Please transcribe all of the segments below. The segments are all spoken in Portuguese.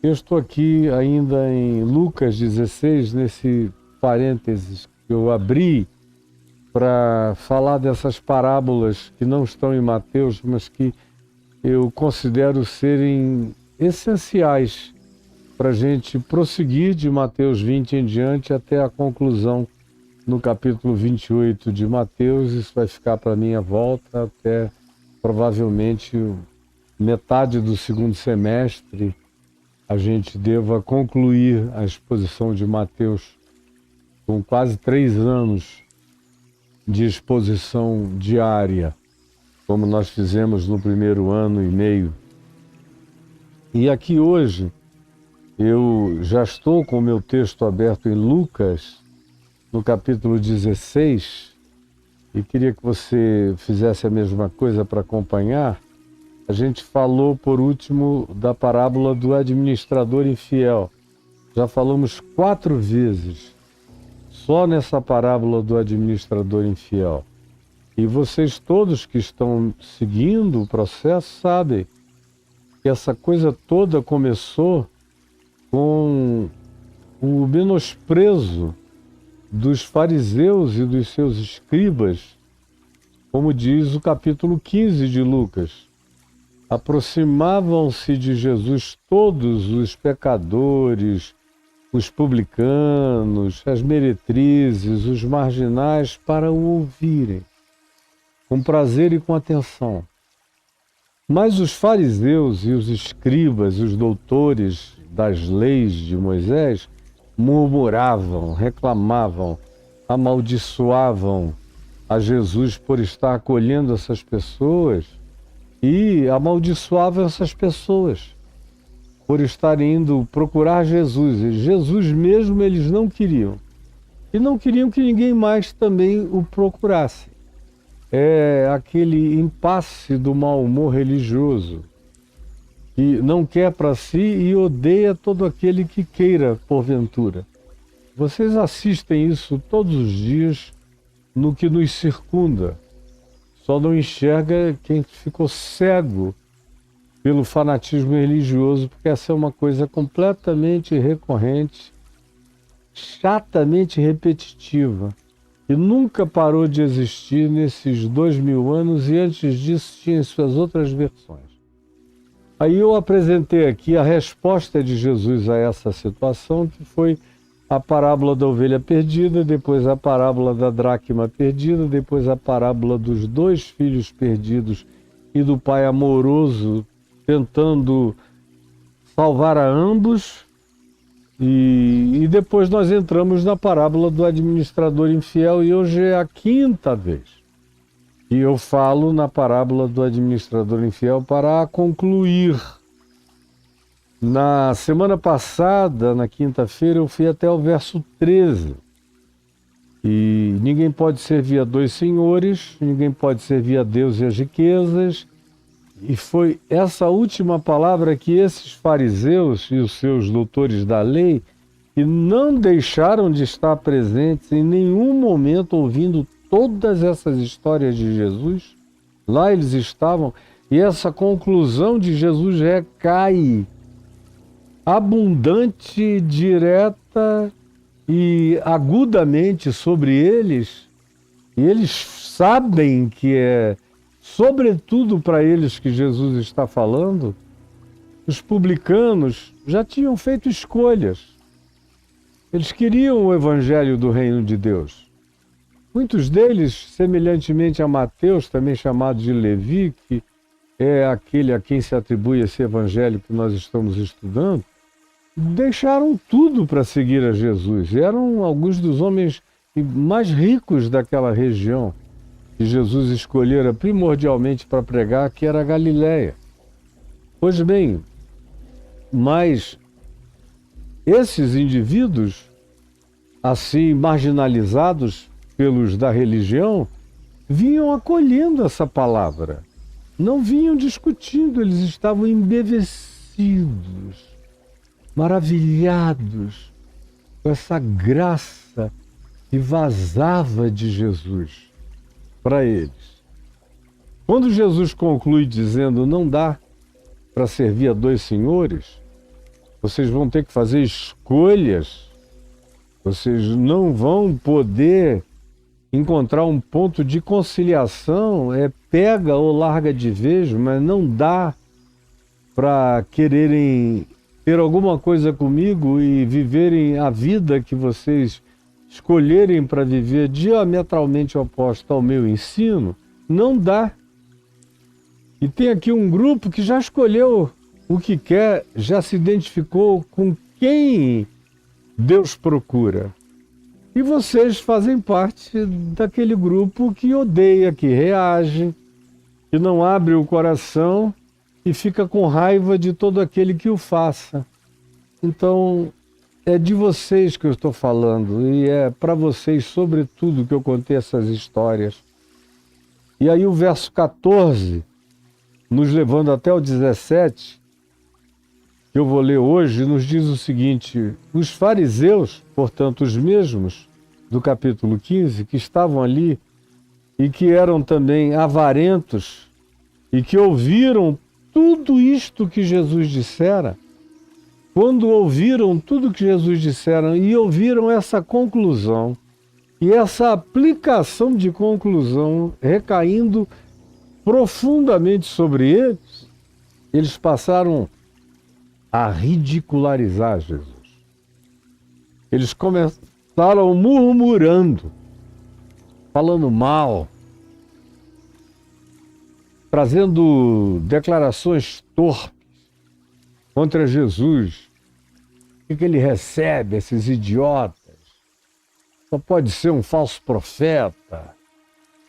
Eu estou aqui ainda em Lucas 16, nesse parênteses que eu abri para falar dessas parábolas que não estão em Mateus, mas que eu considero serem essenciais para a gente prosseguir de Mateus 20 em diante até a conclusão no capítulo 28 de Mateus. Isso vai ficar para minha volta até provavelmente metade do segundo semestre. A gente deva concluir a exposição de Mateus com quase 3 anos de exposição diária, como nós fizemos no primeiro ano e meio. E aqui hoje eu já estou com o meu texto aberto em Lucas, no capítulo 16, e queria que você fizesse a mesma coisa para acompanhar. A gente falou, por último, da parábola do administrador infiel. Já falamos 4 vezes só nessa parábola do administrador infiel. E vocês todos que estão seguindo o processo sabem que essa coisa toda começou com o menosprezo dos fariseus e dos seus escribas, como diz o capítulo 15 de Lucas. Aproximavam-se de Jesus todos os pecadores, os publicanos, as meretrizes, os marginais, para o ouvirem, com prazer e com atenção. Mas os fariseus e os escribas, os doutores das leis de Moisés, murmuravam, reclamavam, amaldiçoavam a Jesus por estar acolhendo essas pessoas e amaldiçoavam essas pessoas por estar indo procurar Jesus. E Jesus mesmo eles não queriam. E não queriam que ninguém mais também o procurasse. É aquele impasse do mau humor religioso, que não quer para si e odeia todo aquele que queira, porventura. Vocês assistem isso todos os dias no que nos circunda. Só não enxerga quem ficou cego pelo fanatismo religioso, porque essa é uma coisa completamente recorrente, chatamente repetitiva, e nunca parou de existir nesses 2000 anos, e antes disso tinha suas outras versões. Aí eu apresentei aqui a resposta de Jesus a essa situação, que foi a parábola da ovelha perdida, depois a parábola da dracma perdida, depois a parábola dos 2 filhos perdidos e do pai amoroso tentando salvar a ambos. E depois nós entramos na parábola do administrador infiel, e hoje é a 5ª vez que eu falo na parábola do administrador infiel para concluir. Na semana passada, na quinta-feira, eu fui até o verso 13. E ninguém pode servir a 2 senhores, ninguém pode servir a Deus e as riquezas. E foi essa última palavra que esses fariseus e os seus doutores da lei, que não deixaram de estar presentes em nenhum momento ouvindo todas essas histórias de Jesus, lá eles estavam, e essa conclusão de Jesus recai abundante, direta e agudamente sobre eles, e eles sabem que é sobretudo para eles que Jesus está falando. Os publicanos já tinham feito escolhas. Eles queriam o evangelho do reino de Deus. Muitos deles, semelhantemente a Mateus, também chamado de Levi, que é aquele a quem se atribui esse evangelho que nós estamos estudando, deixaram tudo para seguir a Jesus. Eram alguns dos homens mais ricos daquela região que Jesus escolhera primordialmente para pregar, que era a Galileia. Pois bem, mas esses indivíduos, assim marginalizados pelos da religião, vinham acolhendo essa palavra. Não vinham discutindo, eles estavam embevecidos, maravilhados com essa graça que vazava de Jesus para eles. Quando Jesus conclui dizendo não dá para servir a 2 senhores, vocês vão ter que fazer escolhas, vocês não vão poder encontrar um ponto de conciliação, pega ou larga de vez, mas não dá para quererem ter alguma coisa comigo e viverem a vida que vocês escolherem para viver diametralmente oposta ao meu ensino. Não dá. E tem aqui um grupo que já escolheu o que quer, já se identificou com quem Deus procura. E vocês fazem parte daquele grupo que odeia, que reage, que não abre o coração e fica com raiva de todo aquele que o faça. Então, é de vocês que eu estou falando e é para vocês, sobretudo, que eu contei essas histórias. E aí o verso 14, nos levando até o 17, que eu vou ler hoje, nos diz o seguinte: os fariseus, portanto os mesmos do capítulo 15, que estavam ali e que eram também avarentos e que ouviram tudo isto que Jesus dissera, quando ouviram tudo que Jesus dissera e ouviram essa conclusão e essa aplicação de conclusão recaindo profundamente sobre eles, eles passaram a ridicularizar Jesus. Eles começaram murmurando, falando mal, trazendo declarações torpes contra Jesus. O que ele recebe, esses idiotas? Só pode ser um falso profeta,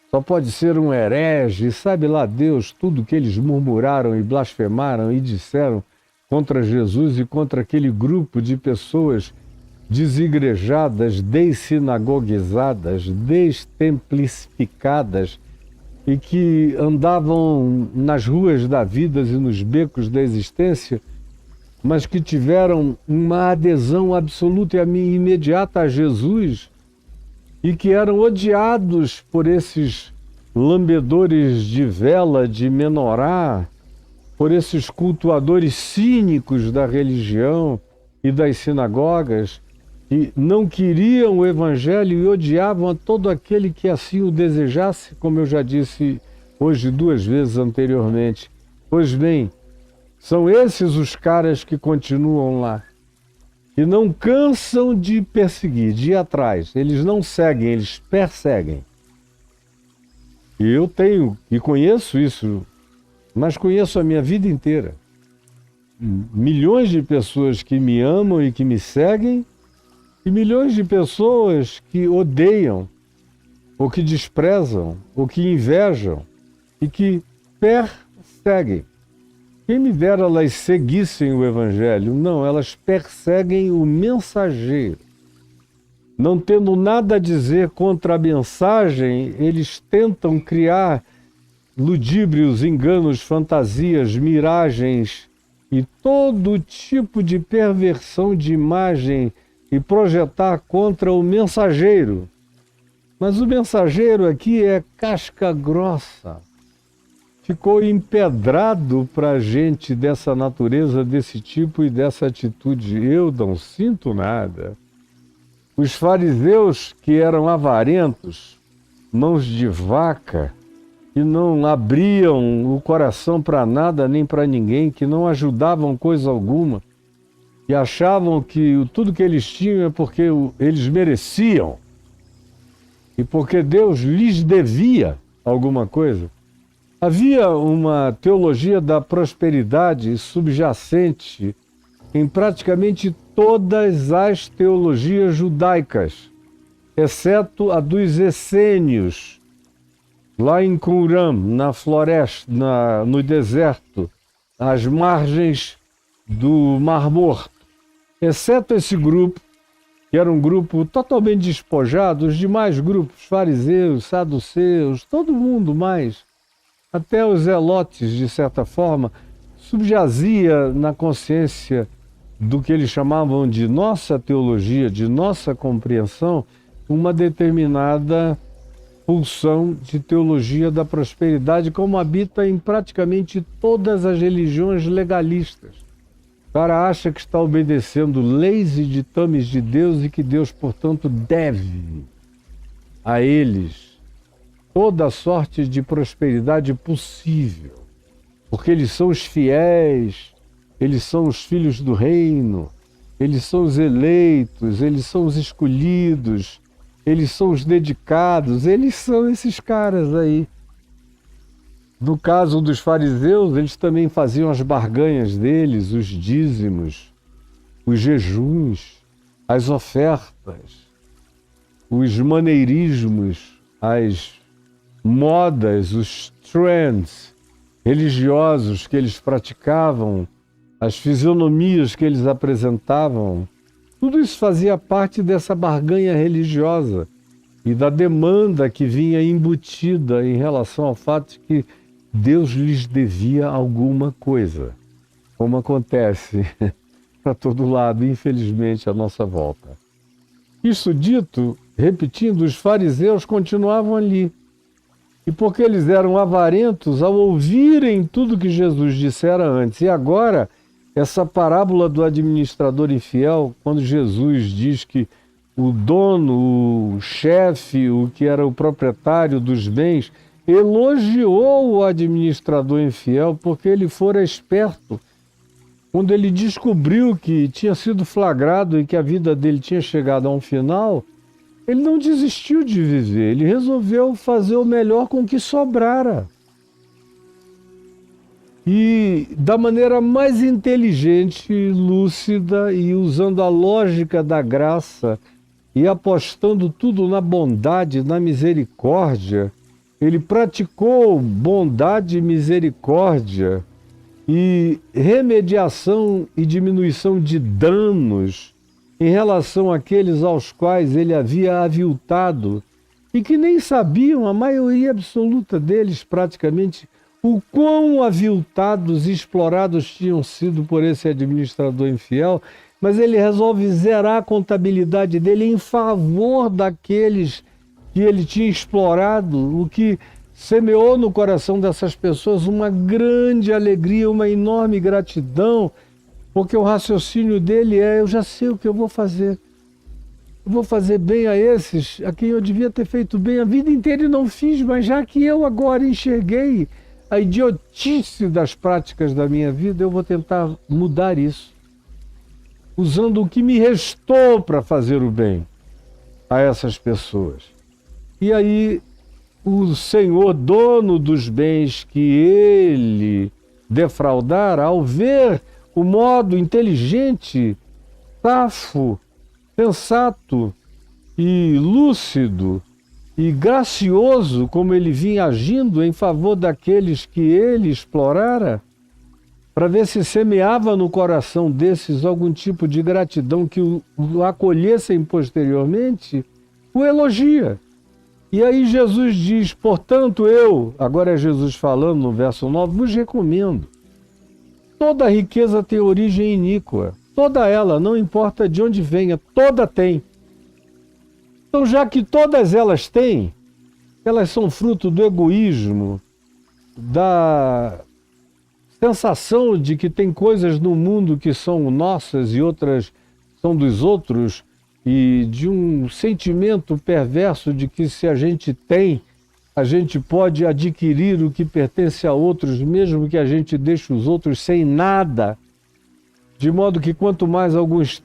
só pode ser um herege, sabe lá Deus tudo que eles murmuraram e blasfemaram e disseram contra Jesus e contra aquele grupo de pessoas desigrejadas, dessinagogizadas, destemplificadas e que andavam nas ruas da vida e nos becos da existência, mas que tiveram uma adesão absoluta e imediata a Jesus e que eram odiados por esses lambedores de vela, de menorá, por esses cultuadores cínicos da religião e das sinagogas, que não queriam o Evangelho e odiavam a todo aquele que assim o desejasse, como eu já disse hoje 2 vezes anteriormente. Pois bem, são esses os caras que continuam lá, que não cansam de perseguir, de ir atrás. Eles não seguem, eles perseguem. E eu tenho, e conheço isso, mas conheço a minha vida inteira. Milhões de pessoas que me amam e que me seguem, e milhões de pessoas que odeiam, ou que desprezam, ou que invejam, e que perseguem. Quem me dera elas seguissem o Evangelho. Não, elas perseguem o mensageiro. Não tendo nada a dizer contra a mensagem, eles tentam criar ludíbrios, enganos, fantasias, miragens e todo tipo de perversão de imagem e projetar contra o mensageiro. Mas o mensageiro aqui é casca grossa. Ficou empedrado para gente dessa natureza, desse tipo e dessa atitude. Eu não sinto nada. Os fariseus que eram avarentos, mãos de vaca, que não abriam o coração para nada nem para ninguém, que não ajudavam coisa alguma, e achavam que tudo que eles tinham é porque eles mereciam e porque Deus lhes devia alguma coisa. Havia uma teologia da prosperidade subjacente em praticamente todas as teologias judaicas, exceto a dos essênios, lá em Qumran, na floresta, no deserto, às margens do Mar Morto. Exceto esse grupo, que era um grupo totalmente despojado, os demais grupos, fariseus, saduceus, todo mundo mais, até os zelotes, de certa forma, subjazia na consciência do que eles chamavam de nossa teologia, de nossa compreensão, uma determinada pulsão de teologia da prosperidade, como habita em praticamente todas as religiões legalistas. O cara acha que está obedecendo leis e ditames de Deus e que Deus, portanto, deve a eles toda a sorte de prosperidade possível, porque eles são os fiéis, eles são os filhos do reino, eles são os eleitos, eles são os escolhidos, eles são os dedicados, eles são esses caras aí. No caso dos fariseus, eles também faziam as barganhas deles, os dízimos, os jejuns, as ofertas, os maneirismos, as modas, os trends religiosos que eles praticavam, as fisionomias que eles apresentavam. Tudo isso fazia parte dessa barganha religiosa e da demanda que vinha embutida em relação ao fato de que Deus lhes devia alguma coisa, como acontece para todo lado, infelizmente, à nossa volta. Isso dito, repetindo, os fariseus continuavam ali. E porque eles eram avarentos ao ouvirem tudo que Jesus dissera antes. E agora, essa parábola do administrador infiel, quando Jesus diz que o dono, o chefe, o que era o proprietário dos bens, elogiou o administrador infiel porque ele fora esperto. Quando ele descobriu que tinha sido flagrado e que a vida dele tinha chegado a um final, ele não desistiu de viver, ele resolveu fazer o melhor com o que sobrara. E da maneira mais inteligente, lúcida e usando a lógica da graça e apostando tudo na bondade, na misericórdia, ele praticou bondade e misericórdia e remediação e diminuição de danos em relação àqueles aos quais ele havia aviltado e que nem sabiam, a maioria absoluta deles praticamente, o quão aviltados e explorados tinham sido por esse administrador infiel, mas ele resolve zerar a contabilidade dele em favor daqueles que ele tinha explorado, o que semeou no coração dessas pessoas uma grande alegria, uma enorme gratidão, porque o raciocínio dele é: eu já sei o que eu vou fazer. Eu vou fazer bem a esses, a quem eu devia ter feito bem a vida inteira e não fiz, mas já que eu agora enxerguei a idiotice das práticas da minha vida, eu vou tentar mudar isso, usando o que me restou para fazer o bem a essas pessoas. E aí o Senhor, dono dos bens que ele defraudara, ao ver o modo inteligente, safo, sensato e lúcido e gracioso como ele vinha agindo em favor daqueles que ele explorara, para ver se semeava no coração desses algum tipo de gratidão que o acolhessem posteriormente, o elogia. E aí Jesus diz: portanto eu, agora é Jesus falando no verso 9, vos recomendo. Toda riqueza tem origem iníqua, toda ela, não importa de onde venha, toda tem. Então, já que todas elas têm, elas são fruto do egoísmo, da sensação de que tem coisas no mundo que são nossas e outras são dos outros, e de um sentimento perverso de que se a gente tem, a gente pode adquirir o que pertence a outros, mesmo que a gente deixe os outros sem nada. De modo que quanto mais alguns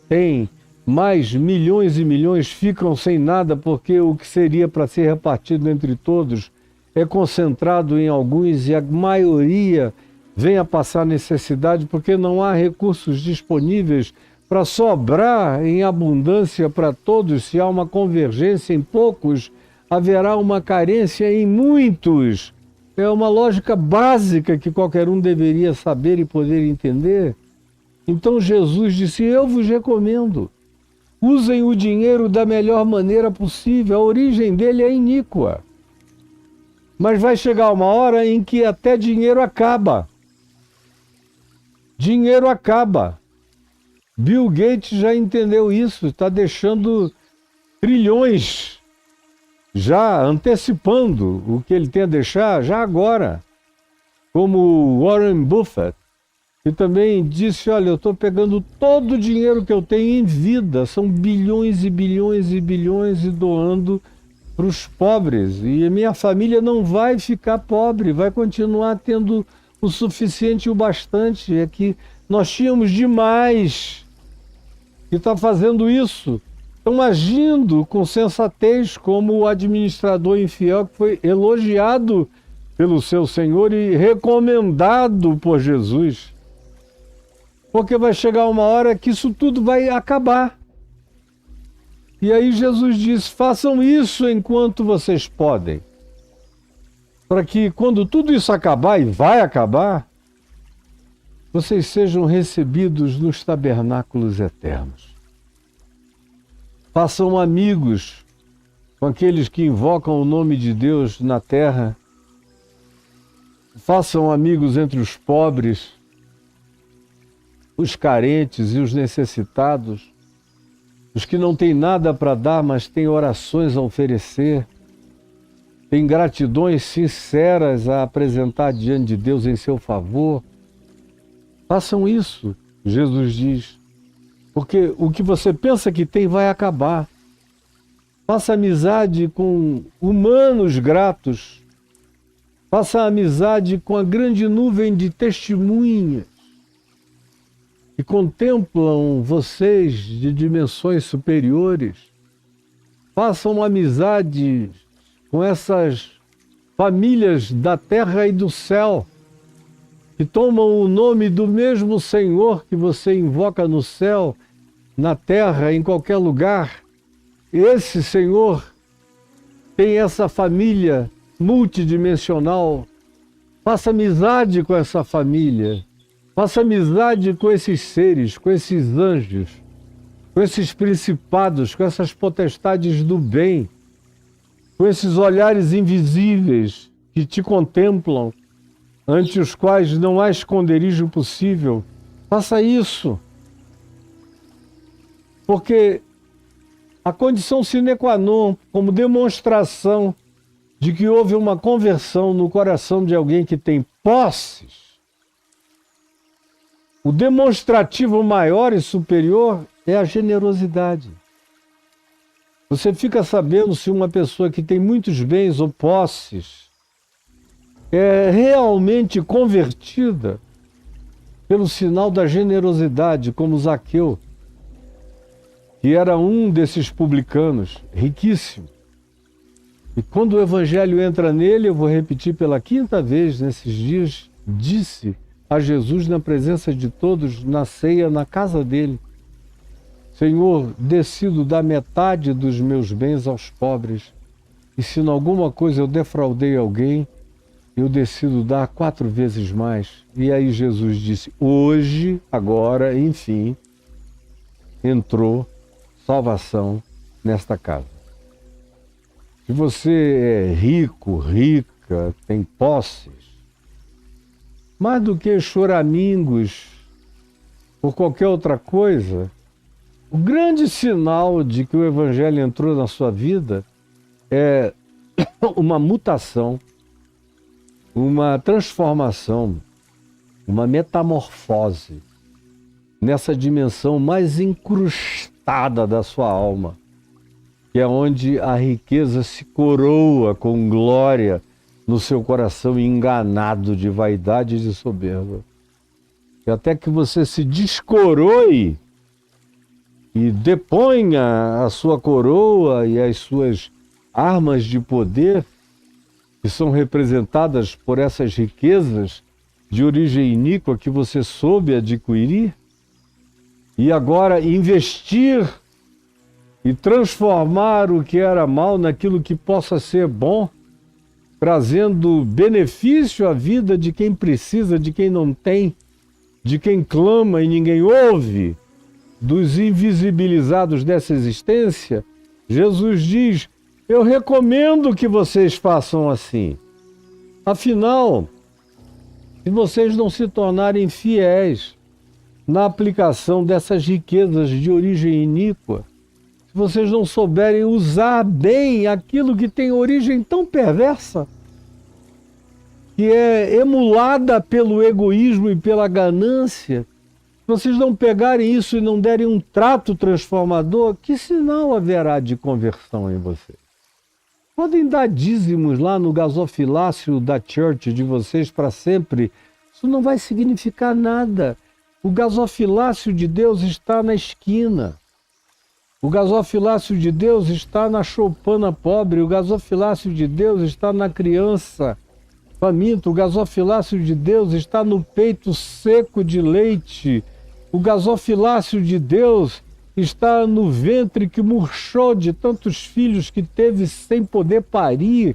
têm, mais milhões e milhões ficam sem nada, porque o que seria para ser repartido entre todos é concentrado em alguns e a maioria vem a passar necessidade porque não há recursos disponíveis para sobrar em abundância para todos. Se há uma convergência em poucos, haverá uma carência em muitos. É uma lógica básica que qualquer um deveria saber e poder entender. Então Jesus disse: eu vos recomendo, usem o dinheiro da melhor maneira possível. A origem dele é iníqua. Mas vai chegar uma hora em que até dinheiro acaba. Dinheiro acaba. Bill Gates já entendeu isso, está deixando trilhões, já antecipando o que ele tem a deixar já agora. Como Warren Buffett, que também disse, olha, eu estou pegando todo o dinheiro que eu tenho em vida, são bilhões e bilhões e bilhões, e doando para os pobres. E a minha família não vai ficar pobre, vai continuar tendo o suficiente e o bastante. É que nós tínhamos demais que está fazendo isso. Estão agindo com sensatez, como o administrador infiel que foi elogiado pelo seu Senhor e recomendado por Jesus. Porque vai chegar uma hora que isso tudo vai acabar. E aí Jesus diz, façam isso enquanto vocês podem. Para que quando tudo isso acabar, e vai acabar, vocês sejam recebidos nos tabernáculos eternos. Façam amigos com aqueles que invocam o nome de Deus na terra. Façam amigos entre os pobres, os carentes e os necessitados, os que não têm nada para dar, mas têm orações a oferecer, têm gratidões sinceras a apresentar diante de Deus em seu favor. Façam isso, Jesus diz, porque o que você pensa que tem vai acabar. Faça amizade com humanos gratos, faça amizade com a grande nuvem de testemunhas que contemplam vocês de dimensões superiores. Façam amizade com essas famílias da terra e do céu, que tomam o nome do mesmo Senhor que você invoca no céu, na terra, em qualquer lugar. Esse Senhor tem essa família multidimensional. Faça amizade com essa família. Faça amizade com esses seres, com esses anjos, com esses principados, com essas potestades do bem, com esses olhares invisíveis que te contemplam, ante os quais não há esconderijo possível. Faça isso. Porque a condição sine qua non, como demonstração de que houve uma conversão no coração de alguém que tem posses, o demonstrativo maior e superior é a generosidade. Você fica sabendo se uma pessoa que tem muitos bens ou posses é realmente convertida pelo sinal da generosidade, como Zaqueu, que era um desses publicanos, riquíssimo. E quando o evangelho entra nele, eu vou repetir pela 5ª vez nesses dias, disse a Jesus na presença de todos, na ceia, na casa dele: Senhor, decido dar metade dos meus bens aos pobres, e se em alguma coisa eu defraudei alguém, eu decido dar 4 vezes mais. E aí Jesus disse, hoje, agora, enfim, entrou salvação nesta casa. Se você é rico, rica, tem posses, mais do que choramingos por qualquer outra coisa, o grande sinal de que o Evangelho entrou na sua vida é uma mutação, uma transformação, uma metamorfose nessa dimensão mais incrustada da sua alma, que é onde a riqueza se coroa com glória no seu coração enganado de vaidade e de soberba. E até que você se descoroe e deponha a sua coroa e as suas armas de poder, que são representadas por essas riquezas de origem iníqua que você soube adquirir, e agora investir e transformar o que era mal naquilo que possa ser bom, trazendo benefício à vida de quem precisa, de quem não tem, de quem clama e ninguém ouve, dos invisibilizados dessa existência. Jesus diz, eu recomendo que vocês façam assim. Afinal, se vocês não se tornarem fiéis na aplicação dessas riquezas de origem iníqua, se vocês não souberem usar bem aquilo que tem origem tão perversa, que é emulada pelo egoísmo e pela ganância, se vocês não pegarem isso e não derem um trato transformador, que sinal haverá de conversão em vocês? Podem dar dízimos lá no gasofilácio da church de vocês para sempre. Isso não vai significar nada. O gasofilácio de Deus está na esquina. O gasofilácio de Deus está na choupana pobre. O gasofilácio de Deus está na criança faminta. O gasofilácio de Deus está no peito seco de leite. O gasofilácio de Deus está no ventre que murchou de tantos filhos que teve sem poder parir.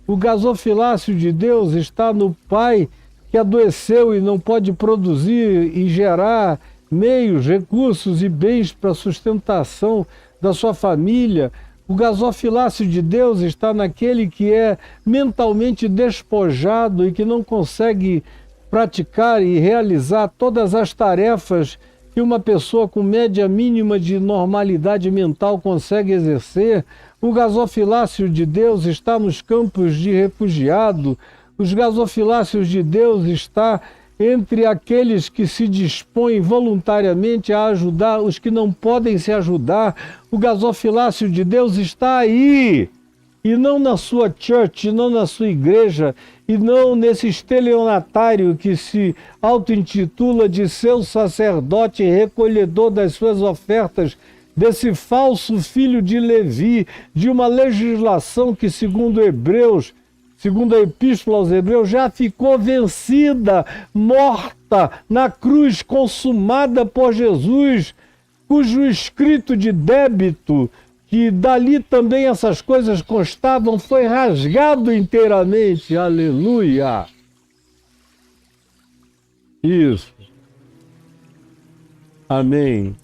O gasofilácio de Deus está no pai que adoeceu e não pode produzir e gerar meios, recursos e bens para a sustentação da sua família. O gasofilácio de Deus está naquele que é mentalmente despojado e que não consegue praticar e realizar todas as tarefas que uma pessoa com média mínima de normalidade mental consegue exercer. O gasofilácio de Deus está nos campos de refugiado. Os gasofilácios de Deus está entre aqueles que se dispõem voluntariamente a ajudar os que não podem se ajudar. O gasofilácio de Deus está aí, e não na sua church, não na sua igreja, e não nesse estelionatário que se auto-intitula de seu sacerdote recolhedor das suas ofertas, desse falso filho de Levi, de uma legislação que, segundo Hebreus, segundo a Epístola aos Hebreus, já ficou vencida, morta na cruz, consumada por Jesus, cujo escrito de débito, que dali também essas coisas constavam, foi rasgado inteiramente. Aleluia! Isso. Amém.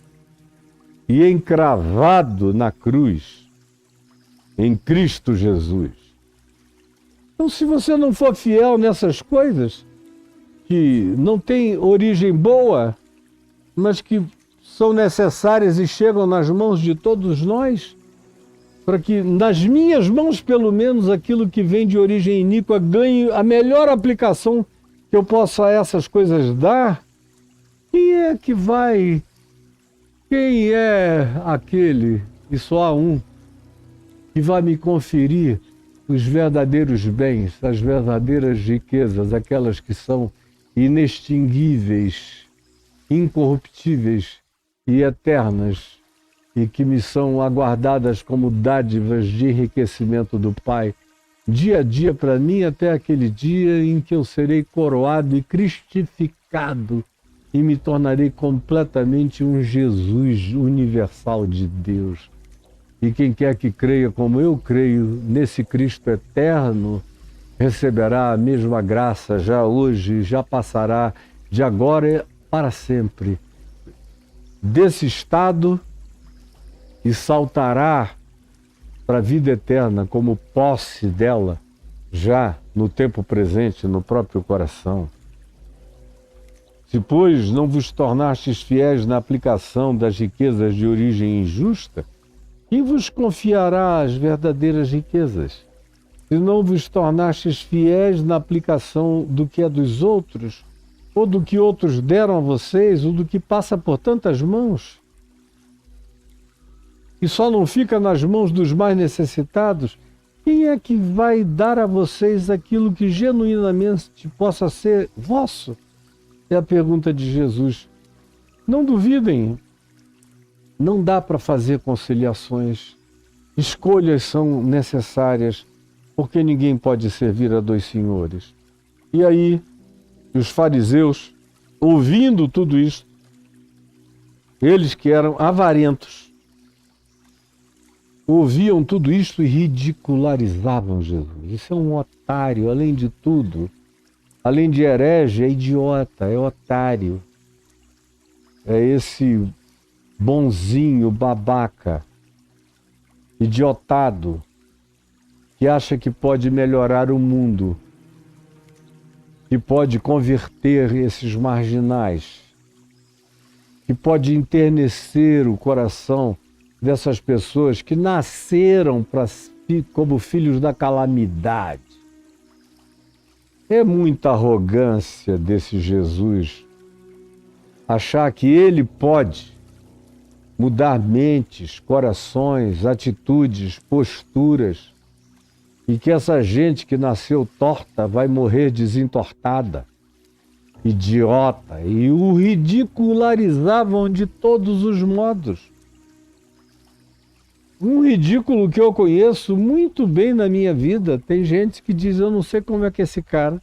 E encravado na cruz, em Cristo Jesus. Então, se você não for fiel nessas coisas, que não têm origem boa, mas que são necessárias e chegam nas mãos de todos nós, para que nas minhas mãos, pelo menos, aquilo que vem de origem iníqua ganhe a melhor aplicação que eu possa a essas coisas dar, quem é que vai? Quem é aquele, e só há um, que vai me conferir os verdadeiros bens, as verdadeiras riquezas, aquelas que são inextinguíveis, incorruptíveis e eternas, e que me são aguardadas como dádivas de enriquecimento do Pai, dia a dia para mim, até aquele dia em que eu serei coroado e cristificado e me tornarei completamente um Jesus universal de Deus. E quem quer que creia como eu creio nesse Cristo eterno, receberá a mesma graça já hoje, já passará de agora para sempre desse estado e saltará para a vida eterna como posse dela, já no tempo presente, no próprio coração. Se, pois, não vos tornastes fiéis na aplicação das riquezas de origem injusta, quem vos confiará as verdadeiras riquezas? Se não vos tornastes fiéis na aplicação do que é dos outros, ou do que outros deram a vocês, ou do que passa por tantas mãos, e só não fica nas mãos dos mais necessitados, quem é que vai dar a vocês aquilo que genuinamente possa ser vosso? É a pergunta de Jesus. Não duvidem, não dá para fazer conciliações. Escolhas são necessárias, porque ninguém pode servir a dois senhores. E aí, os fariseus, ouvindo tudo isso, eles que eram avarentos, ouviam tudo isso e ridicularizavam Jesus. Isso é um otário, além de tudo. Além de herege, é idiota, é otário. É esse bonzinho babaca, idiotado, que acha que pode melhorar o mundo, que pode converter esses marginais, que pode enternecer o coração dessas pessoas que nasceram como filhos da calamidade. É muita arrogância desse Jesus achar que ele pode mudar mentes, corações, atitudes, posturas, e que essa gente que nasceu torta vai morrer desentortada, idiota, e o ridicularizavam de todos os modos. Um ridículo que eu conheço muito bem na minha vida. Tem gente que diz, eu não sei como é que esse cara,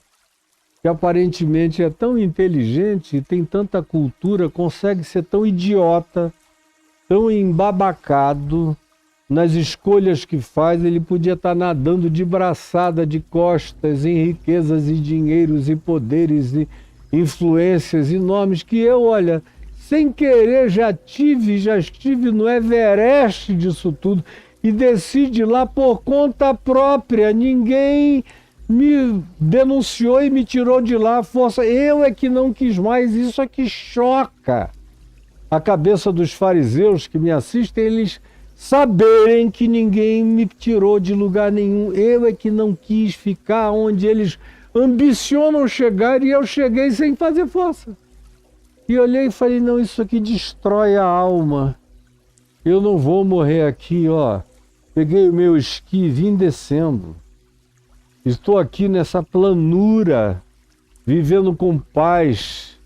que aparentemente é tão inteligente e tem tanta cultura, consegue ser tão idiota, tão embabacado nas escolhas que faz. Ele podia estar nadando de braçada, de costas, em riquezas e dinheiros e poderes e influências enormes que eu, olha, sem querer já estive no Everest disso tudo e desci de lá por conta própria. Ninguém me denunciou e me tirou de lá à força. Eu é que não quis mais. Isso é que choca a cabeça dos fariseus que me assistem, eles saberem que ninguém me tirou de lugar nenhum. Eu é que não quis ficar onde eles ambicionam chegar e eu cheguei sem fazer força. E olhei e falei, não, isso aqui destrói a alma. Eu não vou morrer aqui, ó. Peguei o meu esqui e vim descendo. Estou aqui nessa planura, vivendo com paz,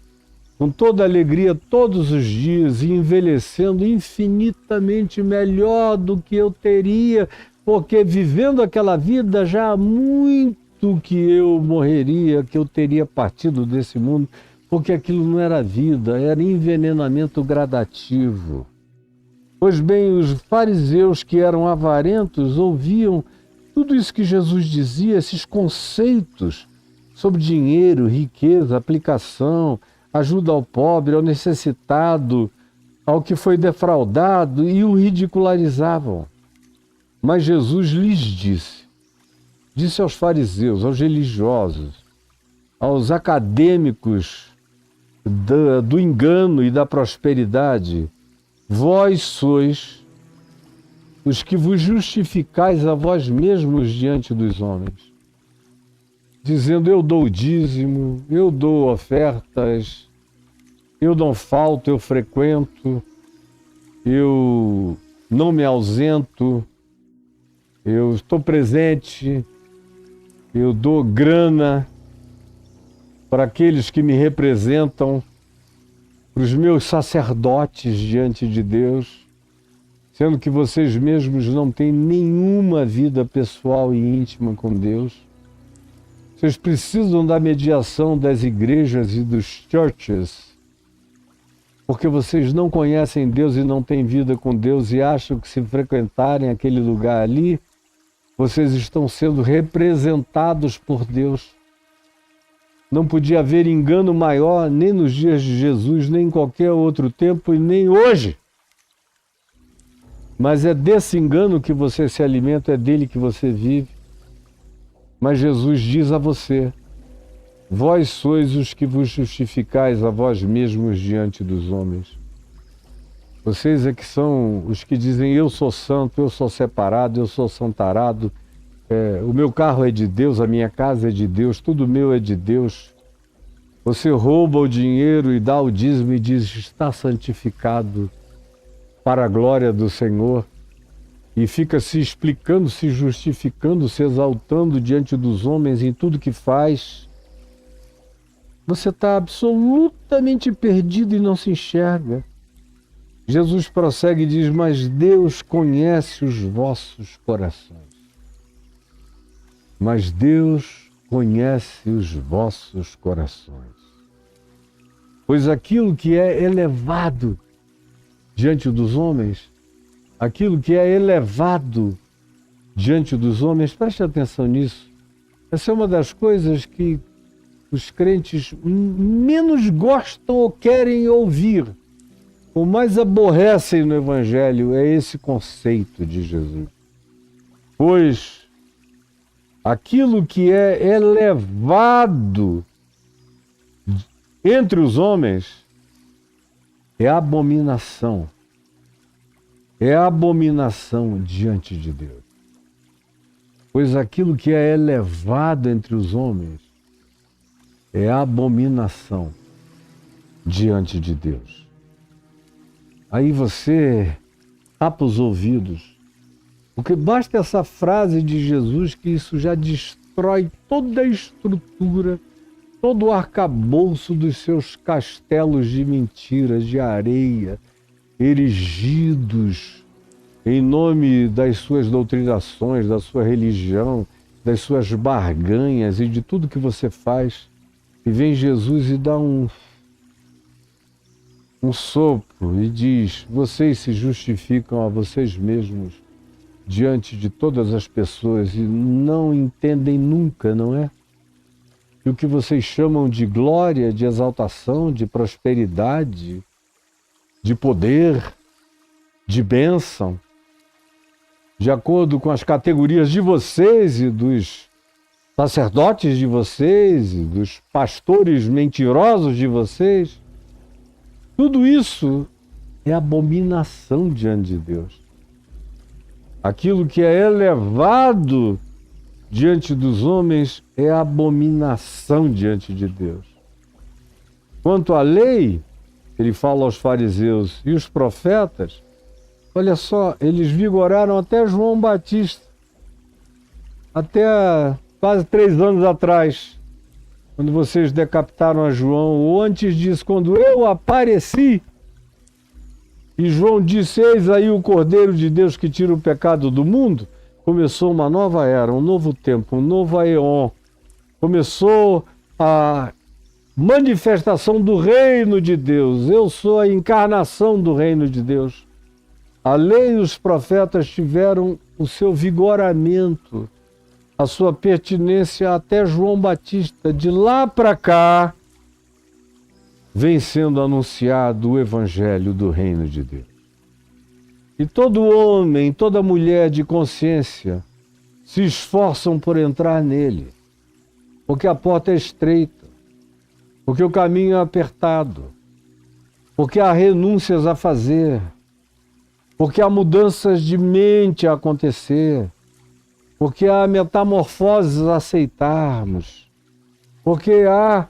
com toda alegria todos os dias e envelhecendo infinitamente melhor do que eu teria, porque vivendo aquela vida já há muito que eu morreria, que eu teria partido desse mundo, porque aquilo não era vida, era envenenamento gradativo. Pois bem, os fariseus que eram avarentos ouviam tudo isso que Jesus dizia, esses conceitos sobre dinheiro, riqueza, aplicação, ajuda ao pobre, ao necessitado, ao que foi defraudado, e o ridicularizavam. Mas Jesus lhes disse aos fariseus, aos religiosos, aos acadêmicos do engano e da prosperidade, vós sois os que vos justificais a vós mesmos diante dos homens, dizendo, eu dou o dízimo, eu dou ofertas, eu não falto, eu frequento, eu não me ausento, eu estou presente, eu dou grana para aqueles que me representam, para os meus sacerdotes diante de Deus, sendo que vocês mesmos não têm nenhuma vida pessoal e íntima com Deus. Vocês precisam da mediação das igrejas e dos churches, porque vocês não conhecem Deus e não têm vida com Deus e acham que se frequentarem aquele lugar ali, vocês estão sendo representados por Deus. Não podia haver engano maior nem nos dias de Jesus, nem em qualquer outro tempo e nem hoje. Mas é desse engano que você se alimenta, é dele que você vive. Mas Jesus diz a você, vós sois os que vos justificais a vós mesmos diante dos homens. Vocês é que são os que dizem, eu sou santo, eu sou separado, eu sou santarado, o meu carro é de Deus, a minha casa é de Deus, tudo meu é de Deus. Você rouba o dinheiro e dá o dízimo e diz, está santificado para a glória do Senhor. E fica se explicando, se justificando, se exaltando diante dos homens em tudo que faz. Você está absolutamente perdido e não se enxerga. Jesus prossegue e diz, mas Deus conhece os vossos corações. Mas Deus conhece os vossos corações. Pois aquilo que é elevado diante dos homens, aquilo que é elevado diante dos homens, preste atenção nisso. Essa é uma das coisas que os crentes menos gostam ou querem ouvir, ou mais aborrecem no Evangelho, é esse conceito de Jesus. Pois aquilo que é elevado entre os homens é abominação. É abominação diante de Deus. Pois aquilo que é elevado entre os homens é abominação diante de Deus. Aí você tapa os ouvidos, porque basta essa frase de Jesus que isso já destrói toda a estrutura, todo o arcabouço dos seus castelos de mentiras, de areia, erigidos em nome das suas doutrinações, da sua religião, das suas barganhas e de tudo que você faz. E vem Jesus e dá um sopro e diz: vocês se justificam a vocês mesmos diante de todas as pessoas e não entendem nunca, não é? E o que vocês chamam de glória, de exaltação, de prosperidade, de poder, de bênção, de acordo com as categorias de vocês e dos sacerdotes de vocês e dos pastores mentirosos de vocês, tudo isso é abominação diante de Deus. Aquilo que é elevado diante dos homens é abominação diante de Deus. Quanto à lei, ele fala aos fariseus e os profetas, olha só, eles vigoraram até João Batista, até quase 3 anos atrás, quando vocês decapitaram a João, ou antes disso, quando eu apareci, e João disse: eis aí o Cordeiro de Deus que tira o pecado do mundo. Começou uma nova era, um novo tempo, um novo aeon. Começou a manifestação do reino de Deus. Eu sou a encarnação do reino de Deus. A lei e os profetas tiveram o seu vigoramento, a sua pertinência até João Batista. De lá para cá, vem sendo anunciado o evangelho do reino de Deus. E todo homem, toda mulher de consciência se esforçam por entrar nele, porque a porta é estreita, porque o caminho é apertado, porque há renúncias a fazer, porque há mudanças de mente a acontecer, porque há metamorfoses a aceitarmos, porque há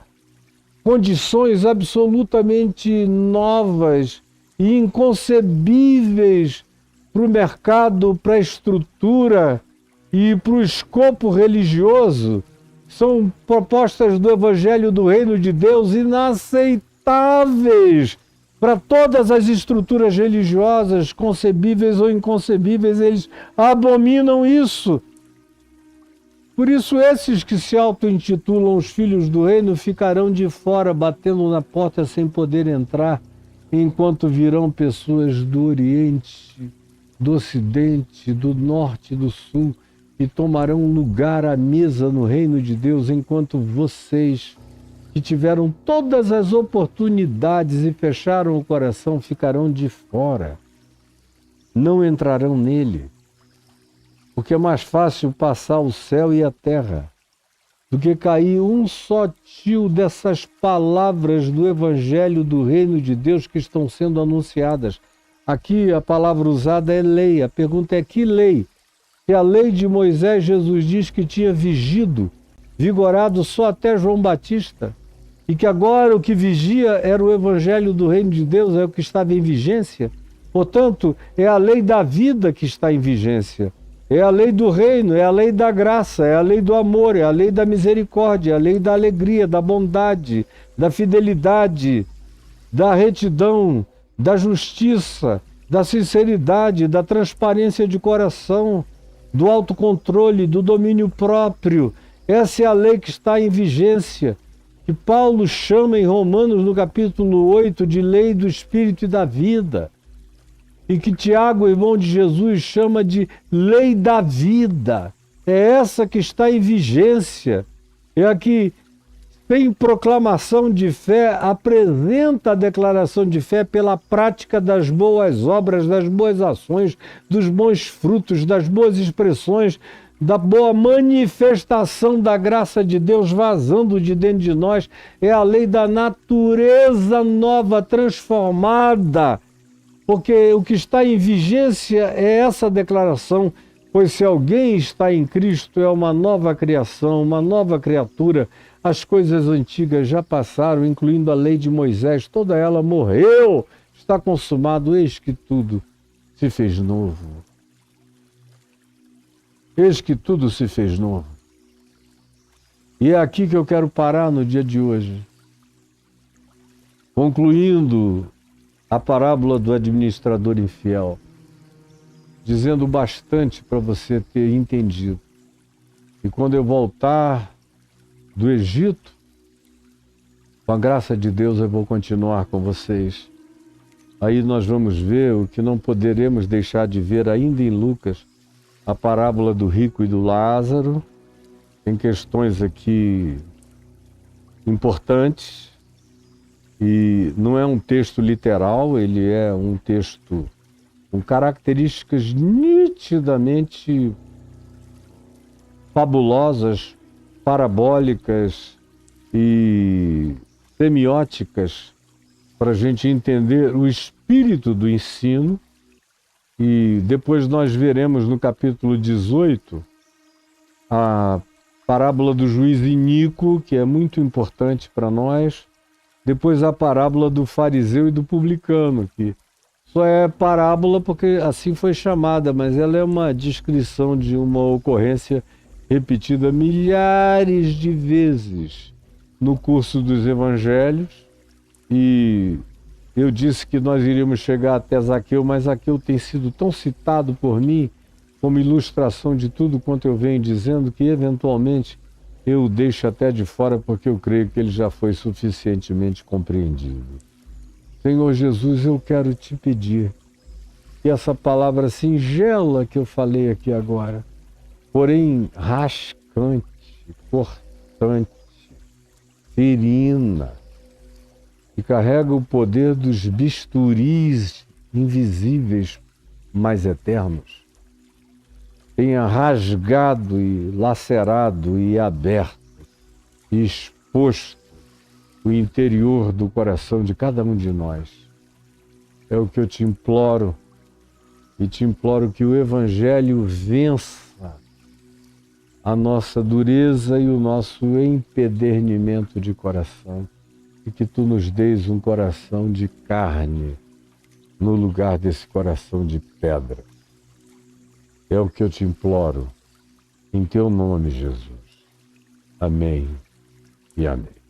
condições absolutamente novas e inconcebíveis para o mercado, para a estrutura e para o escopo religioso. São propostas do Evangelho do Reino de Deus inaceitáveis para todas as estruturas religiosas, concebíveis ou inconcebíveis. Eles abominam isso. Por isso, esses que se auto-intitulam os filhos do reino ficarão de fora, batendo na porta sem poder entrar, enquanto virão pessoas do Oriente, do Ocidente, do Norte e do Sul, e tomarão lugar à mesa no reino de Deus, enquanto vocês, que tiveram todas as oportunidades e fecharam o coração, ficarão de fora. Não entrarão nele. Porque é mais fácil passar o céu e a terra do que cair um só tio dessas palavras do Evangelho do Reino de Deus que estão sendo anunciadas. Aqui a palavra usada é lei. A pergunta é: que lei? Se a lei de Moisés, Jesus diz que tinha vigorado só até João Batista, e que agora o que vigia era o Evangelho do Reino de Deus, é o que estava em vigência. Portanto, é a lei da vida que está em vigência. É a lei do reino, é a lei da graça, é a lei do amor, é a lei da misericórdia, é a lei da alegria, da bondade, da fidelidade, da retidão, da justiça, da sinceridade, da transparência de coração, do autocontrole, do domínio próprio. Essa é a lei que está em vigência, que Paulo chama em Romanos, no capítulo 8, de lei do Espírito e da vida. E que Tiago, irmão de Jesus, chama de lei da vida. É essa que está em vigência. É a que, sem proclamação de fé, apresenta a declaração de fé pela prática das boas obras, das boas ações, dos bons frutos, das boas expressões, da boa manifestação da graça de Deus vazando de dentro de nós. É a lei da natureza nova, transformada. Porque o que está em vigência é essa declaração: pois se alguém está em Cristo, é uma nova criação, uma nova criatura. As coisas antigas já passaram, incluindo a lei de Moisés, toda ela morreu, está consumado, eis que tudo se fez novo. Eis que tudo se fez novo. E é aqui que eu quero parar no dia de hoje. Concluindo a parábola do administrador infiel, dizendo bastante para você ter entendido. E quando eu voltar do Egito, com a graça de Deus, eu vou continuar com vocês. Aí nós vamos ver o que não poderemos deixar de ver ainda em Lucas, a parábola do rico e do Lázaro. Tem questões aqui importantes e não é um texto literal, ele é um texto com características nitidamente fabulosas, parabólicas e semióticas para a gente entender o espírito do ensino. E depois nós veremos no capítulo 18 a parábola do juiz iníquo, que é muito importante para nós. Depois a parábola do fariseu e do publicano, que só é parábola porque assim foi chamada, mas ela é uma descrição de uma ocorrência repetida milhares de vezes no curso dos evangelhos. E eu disse que nós iríamos chegar até Zaqueu, mas Zaqueu tem sido tão citado por mim como ilustração de tudo quanto eu venho dizendo, que eventualmente eu o deixo até de fora, porque eu creio que ele já foi suficientemente compreendido. Senhor Jesus, eu quero te pedir que essa palavra singela que eu falei aqui agora, porém rascante, cortante, ferina, que carrega o poder dos bisturis invisíveis, mas eternos, tenha rasgado e lacerado e aberto e exposto o interior do coração de cada um de nós. É o que eu te imploro, e te imploro que o Evangelho vença a nossa dureza e o nosso empedernimento de coração, e que tu nos deis um coração de carne no lugar desse coração de pedra. É o que eu te imploro, em teu nome, Jesus. Amém e amém.